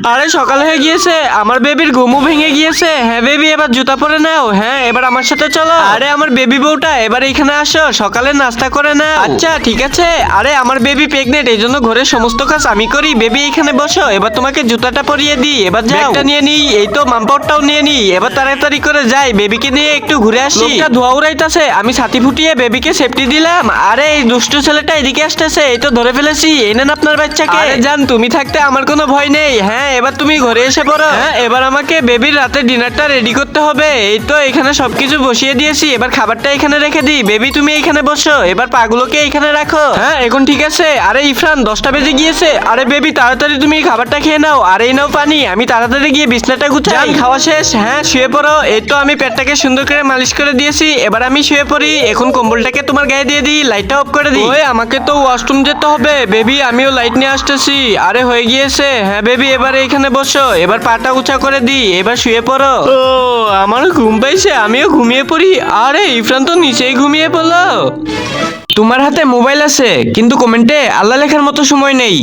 আরে সকাল হয়ে গিয়েছে, আমার বেবির ঘুমও ভেঙে গিয়েছে। হ্যাঁ বেবি, এবার জুতা পরে নাও। হ্যাঁ এবার আমার সাথে চলো। আরে আমার বেবি বউটা, এবার এখানে আসো, সকালে নাস্তা করে নাও। আচ্ছা ঠিক আছে। আরে আমার বেবি প্রেগনেন্ট, এই জন্য ঘরের সমস্ত কাজ আমি করি। বেবি এখানে বসো, এবার তোমাকে জুতাটা পরিয়ে দিই। এবার ব্যাগটা নিয়ে নিই, এই তো মামপাওয়ারটাও নিয়ে নিই। এবার তাড়াতাড়ি করে যাই, বেবিকে নিয়ে একটু ঘুরে আসি। লোকটা ধোয়া উড়াইতেছে, আমি ছাতি ফুটিয়ে বেবিকে সেফটি দিলাম। আরে এই দুষ্টু ছেলেটা এদিকে আসতেছে, এই তো ধরে ফেলেছি। এই নেন আপনার বাচ্চাকে। আরে জান, তুমি থাকতে আমার কোনো ভয় নেই। হ্যাঁ এবার তুমি ঘরে এসে পড়ো। হ্যাঁ এবার আমাকে বেবির রাতে ডিনারটা রেডি করতে হবে। এই তো এখানে সবকিছু বসিয়ে দিয়েছি, এবার খাবারটা এখানে রেখে দিই। বেবি তুমি এখানে বসো, এবার পাগুলোকে এখানে রাখো। হ্যাঁ এখন ঠিক আছে। আরে ইফরান, 10টা বেজে গিয়েছে। আরে বেবি তাড়াতাড়ি তুমি খাবারটা খেয়ে নাও, আর এই নাও পানি। আমি তাড়াতাড়ি গিয়ে বিছনাটা গুছাই। খাওয়া শেষ? হ্যাঁ শুয়ে পড়ো। এই তো আমি পেটটাকে সুন্দর করে মালিশ করে দিয়েছি, এবার আমি শুয়ে পড়ি। এখন কম্বলটাকে তোমার গায়ে দিয়ে দিই, লাইটটা অফ করে দিই। ওই আমাকে তো ওয়াশরুম যেতে হবে বেবি, আমিও লাইট নিয়ে আসতেছি। আরে হয়ে গিয়েছে। হ্যাঁ বেবি এবার এখানে বসো, এবার পাটা উঁচা করে দিই, এবার শুয়ে পড়ো। ও আমার ঘুম পাইছে, আমিও ঘুমিয়ে পড়ি। আরে ইফরান তো নিচেই ঘুমিয়ে পড়লো। তোমার হাতে মোবাইল আছে, কিন্তু কমেন্টে আল্লাহ লেখার মতো সময় নেই।